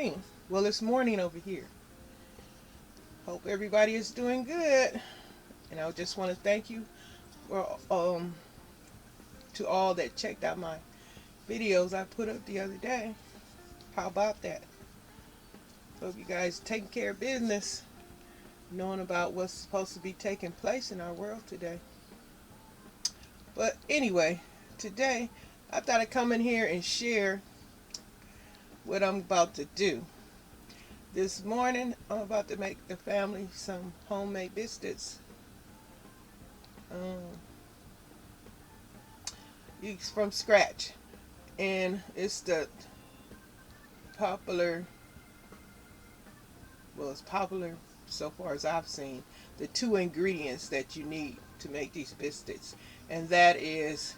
afternoon. Well, it's morning over here. Hope everybody is doing good. And I just want to thank you for to all that checked out my videos I put up the other day. How about that? Hope you guys taking care of business, knowing about what's supposed to be taking place in our world today. But anyway, today I thought I'd come in here and share what I'm about to do. This morning I'm about to make the family some homemade biscuits. From scratch, and it's the popular, well, it's popular so far as I've seen, the two ingredients that you need to make these biscuits, and that is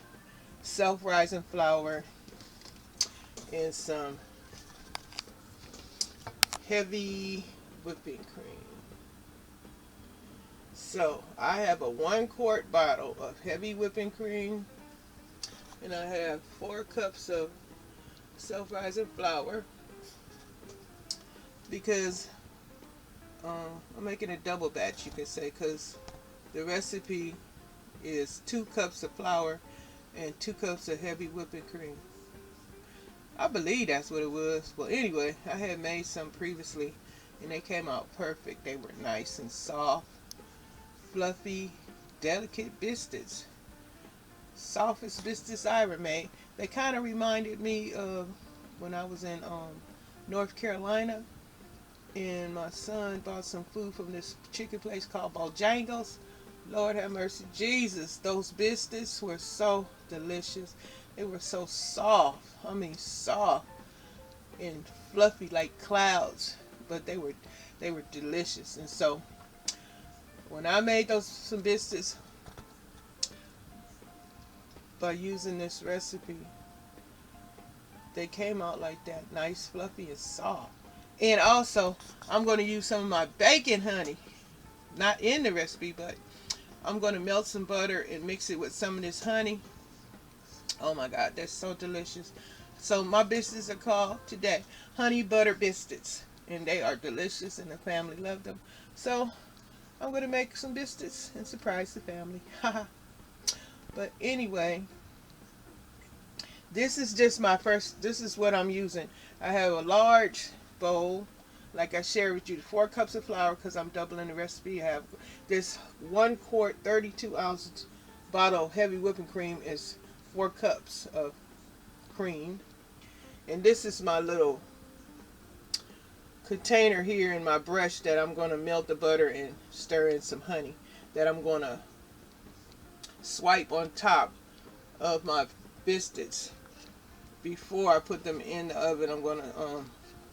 self-rising flour and some heavy whipping cream. So I have a 1 quart bottle of heavy whipping cream, and I have 4 cups of self-rising flour, because I'm making a double batch, you could say, because the recipe is 2 cups of flour and 2 cups of heavy whipping cream. I believe that's what it was. Well, anyway, I had made some previously, and they came out perfect. They were nice and soft, fluffy, delicate biscuits. Softest biscuits I ever made. They kind of reminded me of when I was in North Carolina, and my son bought some food from this chicken place called Bojangles. Lord have mercy, Jesus, those biscuits were so delicious. They were so soft. I mean, soft and fluffy like clouds, but they were delicious. And so when I made some biscuits by using this recipe, they came out like that, nice, fluffy, and soft. And also, I'm going to use some of my baking honey, not in the recipe, but I'm going to melt some butter and mix it with some of this honey. Oh my God, that's so delicious. So my biscuits are called today honey butter biscuits, and they are delicious, and the family loved them. So I'm going to make some biscuits and surprise the family. But anyway, this is just my first, this is what I'm using. I have a large bowl, like I shared with you, 4 cups of flour, because I'm doubling the recipe. I have this 1 quart, 32 ounce bottle of heavy whipping cream is 4 cups of cream. And this is my little container here in my brush that I'm going to melt the butter and stir in some honey that I'm going to swipe on top of my biscuits. Before I put them in the oven, I'm going to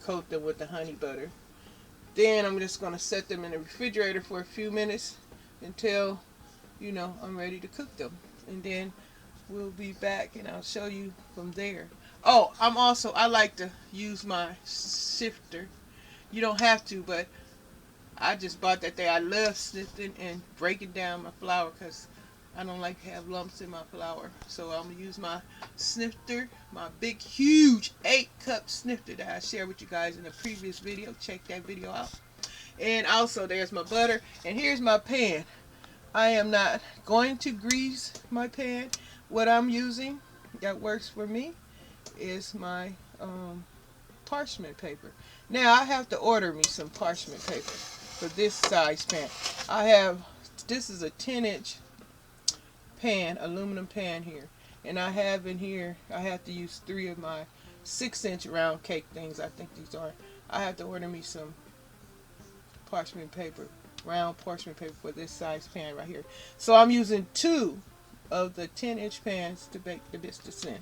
coat them with the honey butter. Then I'm just going to set them in the refrigerator for a few minutes until, I'm ready to cook them. And then we'll be back and I'll show you from there. Oh, I like to use my sifter. You don't have to, but I just bought that thing. I love sifting and breaking down my flour because I don't like to have lumps in my flour. So I'm going to use my snifter, my big, huge 8-cup snifter that I shared with you guys in the previous video. Check that video out. And also, there's my butter. And here's my pan. I am not going to grease my pan. What I'm using that works for me is my parchment paper. Now, I have to order me some parchment paper for this size pan. This is a 10-inch pan, aluminum pan here, and I have in here, I have to use 3 of my 6-inch round cake things. I think these are. I have to order me some parchment paper, round parchment paper for this size pan right here. So I'm using 2 of the 10-inch pans to bake the biscuits in.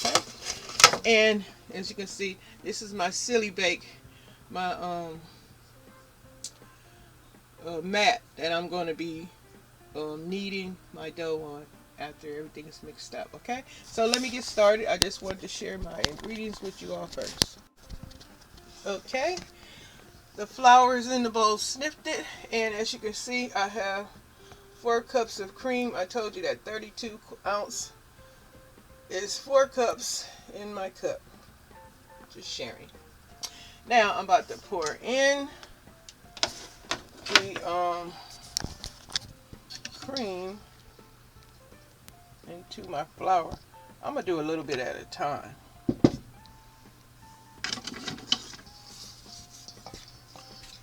Okay, and as you can see, this is my silly bake, my mat that I'm going to be kneading my dough on after everything is mixed up. Okay, so let me get started. I just wanted to share my ingredients with you all first. Okay, the flour is in the bowl snifted, and as you can see, I have 4 cups of cream. I told you that 32 ounce is 4 cups in my cup. Just sharing. Now I'm about to pour in the cream into my flour. I'm gonna do a little bit at a time.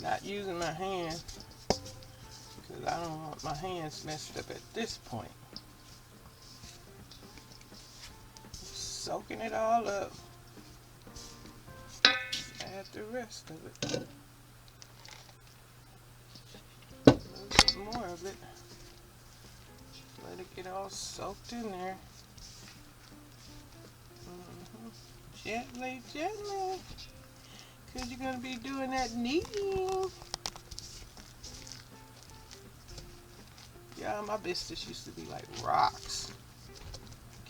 Not using my hand because I don't want my hands messed up at this point. Soaking it all up. Add the rest of it. A little bit more of it. Let it get all soaked in there. Gently, gently. Because you're going to be doing that kneading. Yeah, my biscuits used to be like rocks.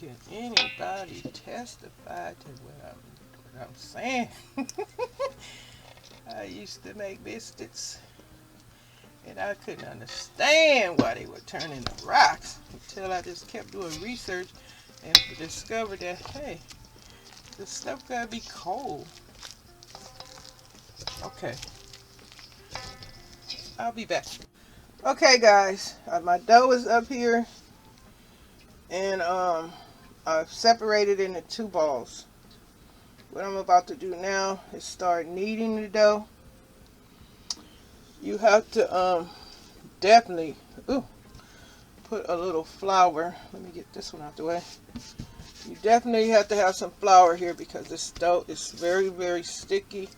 Can anybody testify to what I'm saying? I used to make biscuits. And I couldn't understand why they were turning into rocks until I just kept doing research and discovered that, hey, this stuff gotta be cold. Okay, I'll be back. Okay, guys, my dough is up here, and I've separated it into 2 balls. What I'm about to do now is start kneading the dough. You have to definitely put a little flour. Let me get this one out the way. You definitely have to have some flour here because this dough is very, very sticky.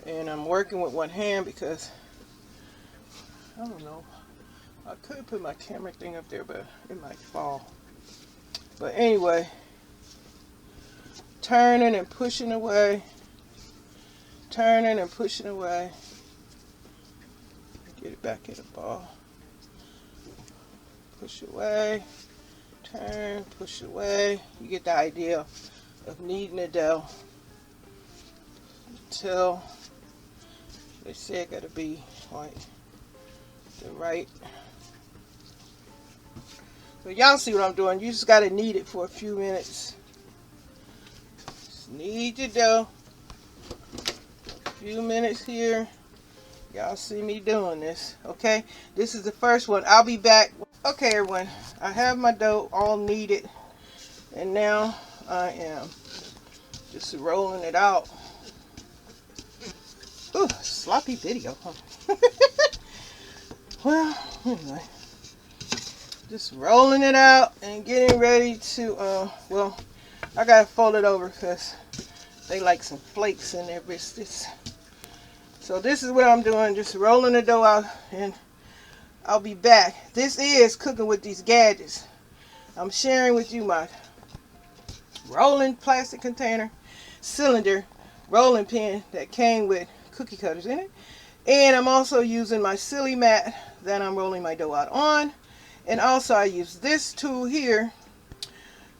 And I'm working with one hand because, I don't know, I could put my camera thing up there, but it might fall. But anyway, turning and pushing away. Turning and pushing away. Get it back in the ball. Push away. Turn, push away. You get the idea of kneading the dough until they say it gotta be like the right. So y'all see what I'm doing. You just gotta knead it for a few minutes. Just knead your dough. Few minutes here. Y'all see me doing this, okay? This is the first one. I'll be back. Okay, everyone. I have my dough all kneaded, and now I am just rolling it out. Ooh, sloppy video, huh? Well, anyway, just rolling it out and getting ready to. Well, I gotta fold it over because they like some flakes in their biscuits. So this is what I'm doing, just rolling the dough out, and I'll be back. This is cooking with these gadgets. I'm sharing with you my rolling plastic container, cylinder, rolling pin that came with cookie cutters in it. And I'm also using my silly mat that I'm rolling my dough out on. And also I use this tool here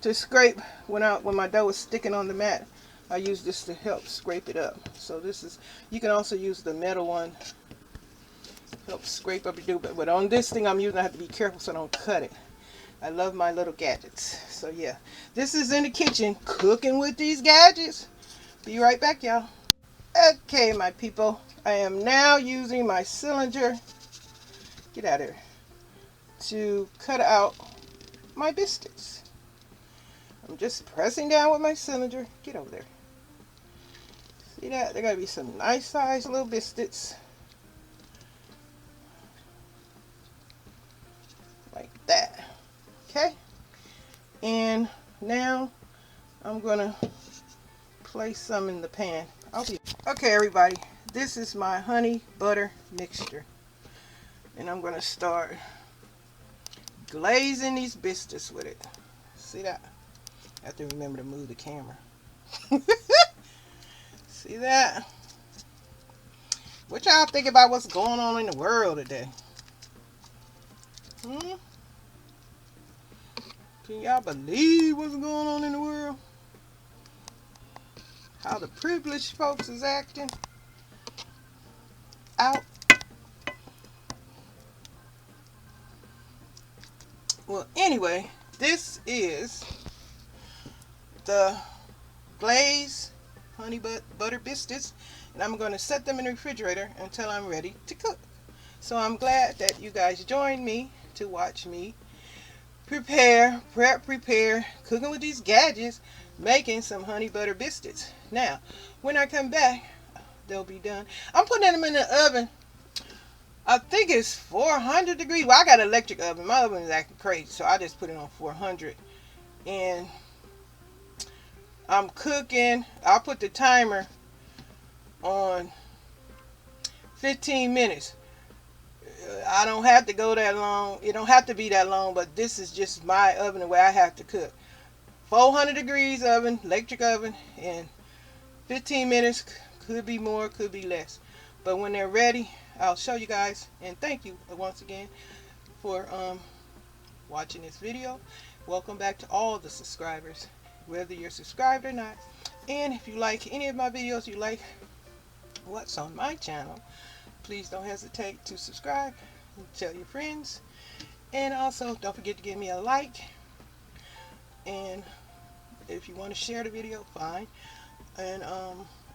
to scrape when my dough is sticking on the mat. I use this to help scrape it up. So this is, you can also use the metal one to help scrape up your dough. But on this thing I'm using, I have to be careful so I don't cut it. I love my little gadgets. So yeah, this is in the kitchen cooking with these gadgets. Be right back, y'all. Okay, my people, I am now using my cylinder, get out of here, to cut out my biscuits. I'm just pressing down with my cylinder. Get over there. See that? There gotta be some nice sized little biscuits. Like that. Okay? And now I'm gonna place some in the pan. Okay, everybody. This is my honey butter mixture. And I'm gonna start glazing these biscuits with it. See that? I have to remember to move the camera. See that? What y'all think about what's going on in the world today? Can y'all believe what's going on in the world? How the privileged folks is acting out. Well, anyway, this is the glaze honey butter biscuits, and I'm going to set them in the refrigerator until I'm ready to cook. So I'm glad that you guys joined me to watch me prepare, cooking with these gadgets, making some honey butter biscuits. Now, when I come back, they'll be done. I'm putting them in the oven. I think it's 400 degrees. Well, I got an electric oven. My oven is acting crazy, so I just put it on 400. And I'm cooking. I'll put the timer on 15 minutes. I don't have to go that long. It don't have to be that long, but this is just my oven the way I have to cook. 400 degrees oven, electric oven, and 15 minutes. Could be more, could be less. But when they're ready, I'll show you guys. And thank you once again for watching this video. Welcome back to all the subscribers, whether you're subscribed or not. And if you like any of my videos, you like what's on my channel, please don't hesitate to subscribe and tell your friends. And also don't forget to give me a like, and if you want to share the video, fine. And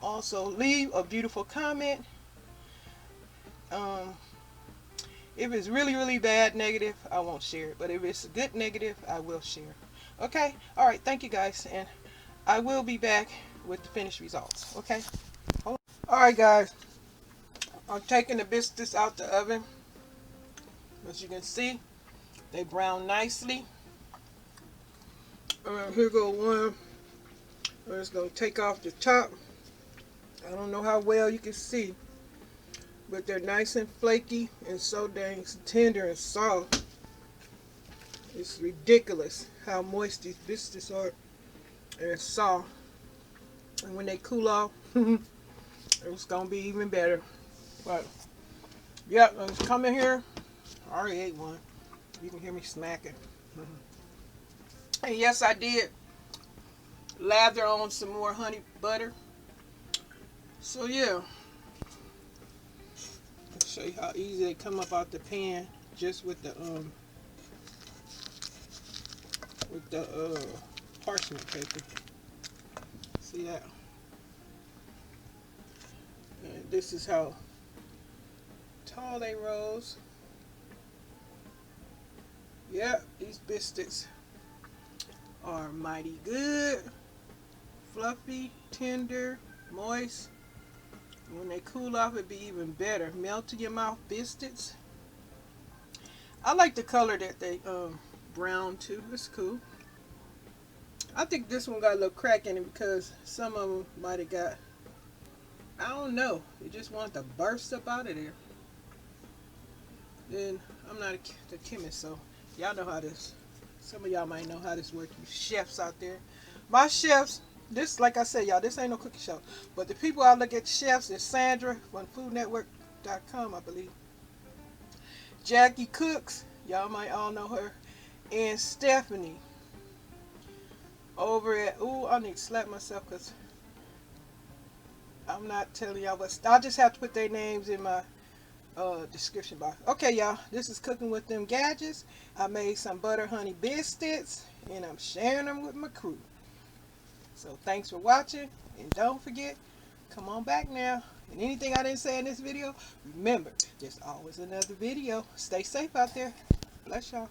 also leave a beautiful comment. If it's really bad negative, I won't share it, but if it's good negative, I will share. Okay, all right, thank you guys, and I will be back with the finished results. Okay, all right guys, I'm taking the biscuits out the oven. As you can see, they brown nicely. Here go one. I'm just gonna take off the top. I don't know how well you can see, but they're nice and flaky and so dang tender and soft. It's ridiculous how moist these biscuits are and soft. And when they cool off, it's gonna be even better. But yeah, let's come in here. I already ate one. You can hear me smacking. And yes, I did lather on some more honey butter. So yeah, I'll show you how easy they come up out the pan just with the parchment paper. See that? And this is how tall they rose. Yep, these biscuits are mighty good, fluffy, tender, moist. When they cool off, it'd be even better. Melt in your mouth biscuits. I like the color that they brown too. It's cool. I think this one got a little crack in it because some of them might have got, I don't know, they just want to burst up out of there. Then I'm not the chemist, so y'all know how this, some of y'all might know how this works. You chefs out there. My chefs, this, like I said, y'all, this ain't no cooking show. But the people I look at chefs is Sandra on foodnetwork.com, I believe. Jackie Cooks, y'all might all know her. And Stephanie over at, ooh, I need to slap myself because I'm not telling y'all, but I just have to put their names in my description box. Okay, y'all, this is Cooking with Them Gadgets. I made some butter honey biscuits and I'm sharing them with my crew. So thanks for watching, and don't forget, come on back now. And anything I didn't say in this video, remember, there's always another video. Stay safe out there. Bless y'all.